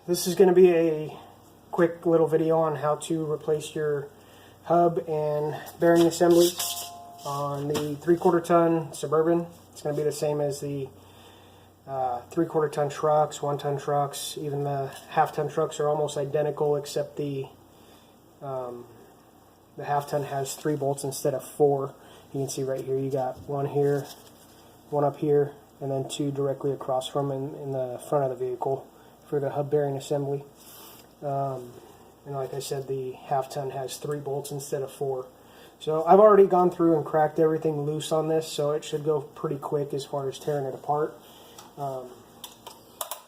This is going to be a quick little video on how to replace your hub and bearing assembly on the 3/4 ton Suburban. It's going to be the same as the 3/4 ton trucks, 1 ton trucks, even the half ton trucks are almost identical, except the half ton has 3 bolts instead of 4. You can see right here you got one here, one up here, and then 2 directly across from in the front of the vehicle for the hub bearing assembly. And like I said, the half ton has 3 bolts instead of 4. So I've already gone through and cracked everything loose on this, so it should go pretty quick as far as tearing it apart.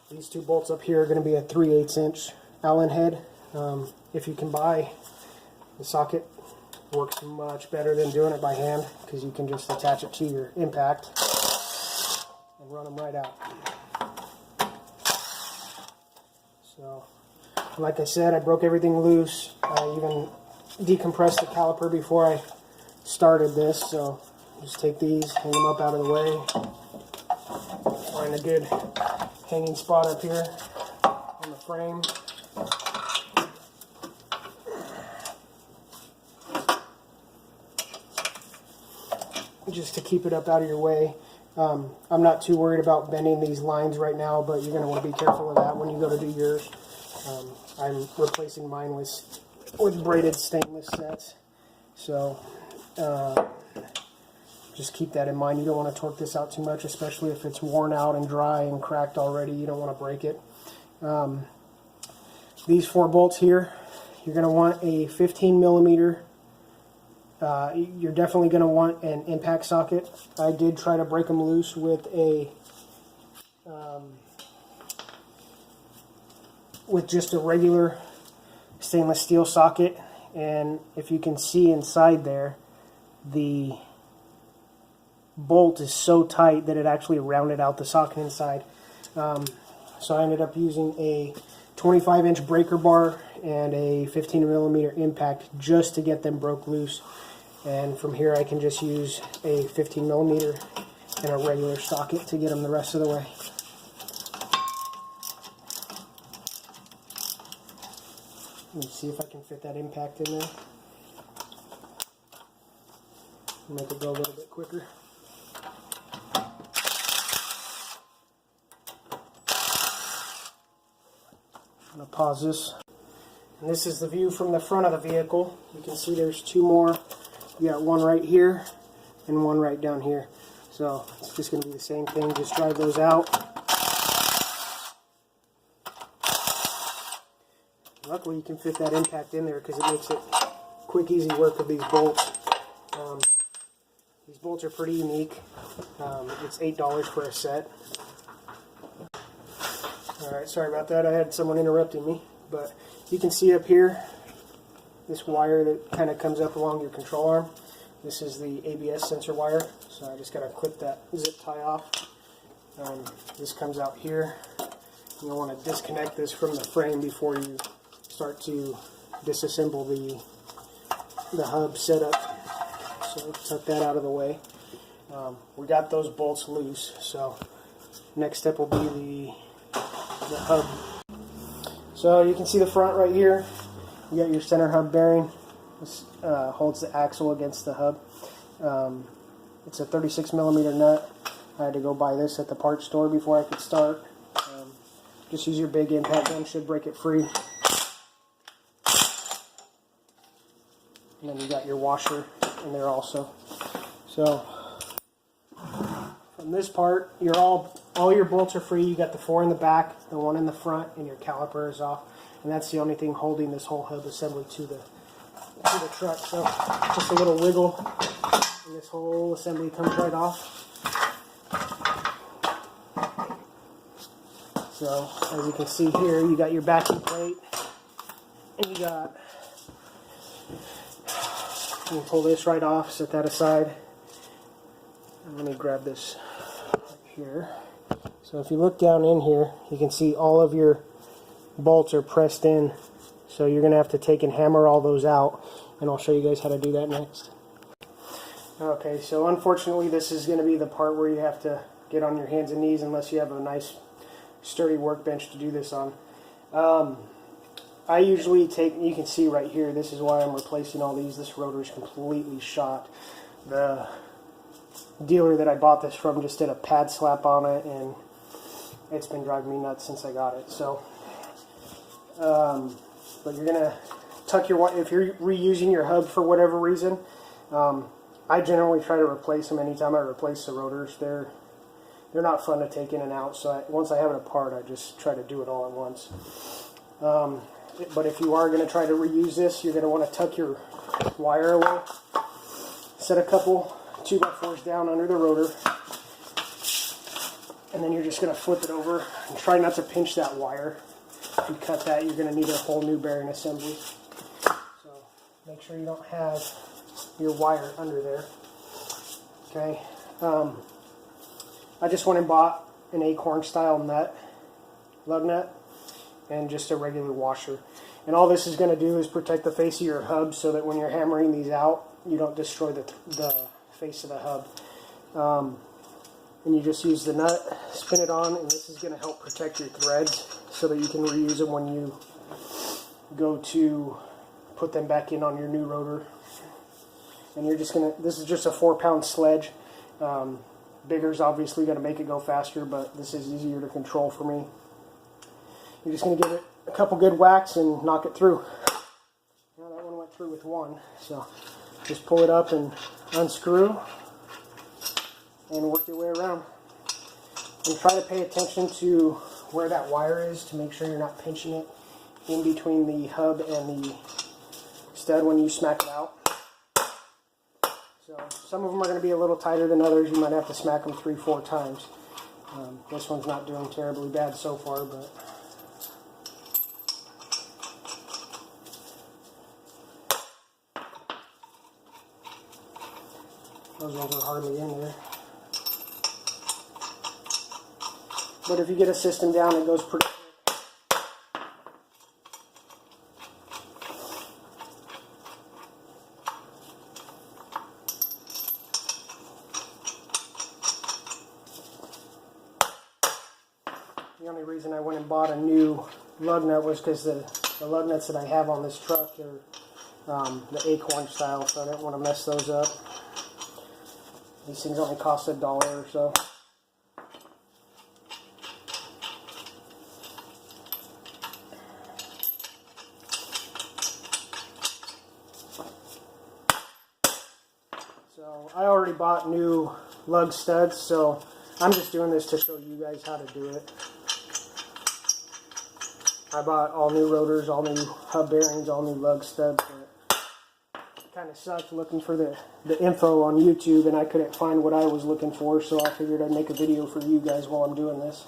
These 2 bolts up here are going to be a 3/8 inch Allen head. If you can buy the socket, works much better than doing it by hand, because you can just attach it to your impact and run them right out. So, like I said, I broke everything loose. I even decompressed the caliper before I started this, so just take these, hang them up out of the way, find a good hanging spot up here on the frame. Just to keep it up out of your way. I'm not too worried about bending these lines right now, but you're going to want to be careful of that when you go to do yours. I'm replacing mine with braided stainless sets, so just keep that in mind. You don't want to torque this out too much, especially if it's worn out and dry and cracked already. You don't want to break it. These 4 bolts here, you're going to want a 15 millimeter. You're definitely going to want an impact socket. I did try to break them loose with just a regular stainless steel socket, and if you can see inside there, the bolt is so tight that it actually rounded out the socket inside. So I ended up using a 25 inch breaker bar and a 15 millimeter impact just to get them broke loose. And from here I can just use a 15 millimeter and a regular socket to get them the rest of the way. Let me see if I can fit that impact in there. Make it go a little bit quicker. I'm going to pause this. And this is the view from the front of the vehicle. You can see there's 2 more. You got one right here and one right down here. So it's just going to be the same thing. Just drive those out. Luckily you can fit that impact in there because it makes it quick, easy work of these bolts. These bolts are pretty unique. It's $8 for a set. Alright, sorry about that. I had someone interrupting me. But you can see up here this wire that kind of comes up along your control arm. This is the ABS sensor wire, so I just got to clip that zip tie off. This comes out here. You'll want to disconnect this from the frame before you start to disassemble the hub setup. So tuck that out of the way. We got those bolts loose, so next step will be the hub. So you can see the front right here. You got your center hub bearing. This holds the axle against the hub. It's a 36 millimeter nut. I had to go buy this at the parts store before I could start. Just use your big impact gun, should break it free. And then you got your washer in there also. So from this part, all your bolts are free. You got the 4 in the back, the 1 in the front, and your caliper is off. And that's the only thing holding this whole hub assembly to the truck. So just a little wiggle, and this whole assembly comes right off. So as you can see here, you got your backing plate, and you can pull this right off, set that aside. And let me grab this right here. So if you look down in here, you can see all of your bolts are pressed in, so you're going to have to take and hammer all those out, and I'll show you guys how to do that next. Okay, so unfortunately this is going to be the part where you have to get on your hands and knees unless you have a nice sturdy workbench to do this on. I usually take, you can see right here, this is why I'm replacing all these. This rotor is completely shot. The dealer that I bought this from just did a pad slap on it, and it's been driving me nuts since I got it. So, but you're gonna tuck your, if you're reusing your hub for whatever reason, I generally try to replace them anytime I replace the rotors. They're not fun to take in and out, so once I have it apart, I just try to do it all at once. But if you are going to try to reuse this, you're going to want to tuck your wire away. Set a couple 2x4s down under the rotor, and then you're just going to flip it over and try not to pinch that wire. If you cut that, you're going to need a whole new bearing assembly. So make sure you don't have your wire under there. Okay. I just went and bought an acorn style nut, lug nut, and just a regular washer. And all this is going to do is protect the face of your hub so that when you're hammering these out, you don't destroy the face of the hub. And you just use the nut, spin it on, and this is going to help protect your threads so that you can reuse them when you go to put them back in on your new rotor. And you're just going to, this is just a 4-pound sledge. Bigger is obviously going to make it go faster, but this is easier to control for me. You're just going to give it a couple good whacks and knock it through. Now that one went through with one, so just pull it up and unscrew and work your way around. And try to pay attention to where that wire is to make sure you're not pinching it in between the hub and the stud when you smack it out. So some of them are going to be a little tighter than others. You might have to smack them 3-4 times. This one's not doing terribly bad so far, but those ones are hardly in there. But if you get a system down, it goes pretty quick. The only reason I went and bought a new lug nut was because the lug nuts that I have on this truck are the acorn style, so I didn't want to mess those up. These things only cost $1 or so. So I already bought new lug studs, so I'm just doing this to show you guys how to do it. I bought all new rotors, all new hub bearings, all new lug studs. It kind of sucked looking for the info on YouTube, and I couldn't find what I was looking for, so I figured I'd make a video for you guys while I'm doing this.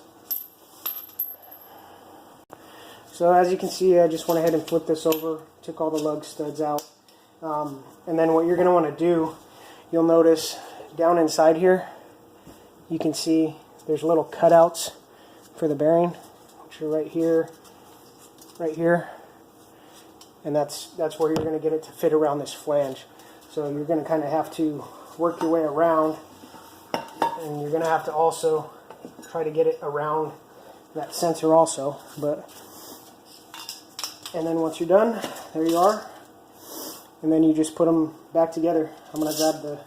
So as you can see, I just went ahead and flipped this over, took all the lug studs out. And then what you're going to want to do, you'll notice down inside here, you can see there's little cutouts for the bearing, which are right here, and that's where you're going to get it to fit around this flange. So you're going to kind of have to work your way around, and you're going to have to also try to get it around that sensor also. And then once you're done, there you are, and then you just put them back together. I'm going to grab the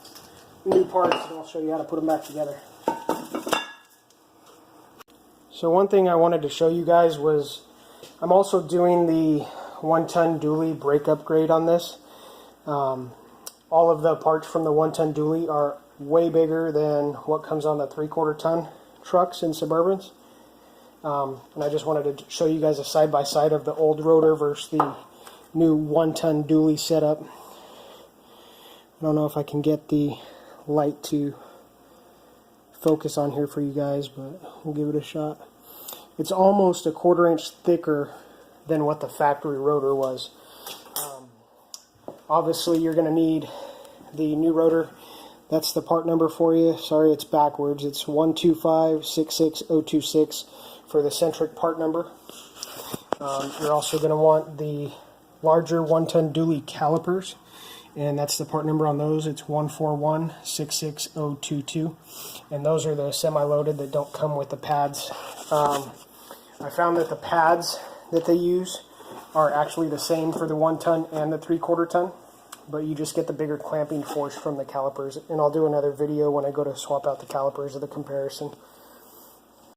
new parts and I'll show you how to put them back together. So one thing I wanted to show you guys was I'm also doing the 1-ton dually brake upgrade on this. All of the parts from the 1-ton dually are way bigger than what comes on the 3/4 ton trucks and Suburbans. And I just wanted to show you guys a side-by-side of the old rotor versus the new 1-ton dually setup. I don't know if I can get the light to focus on here for you guys, but we'll give it a shot. It's almost a 1/4 inch thicker than what the factory rotor was. Obviously you're going to need the new rotor. That's the part number for you. Sorry, it's backwards. It's 125-66026 for the centric part number. You're also going to want the larger 1-ton dually calipers, and that's the part number on those. It's 141-66022, and those are the semi-loaded that don't come with the pads. I found that the pads that they use are actually the same for the 1 ton and the 3/4 ton, but you just get the bigger clamping force from the calipers. And I'll do another video when I go to swap out the calipers of the comparison.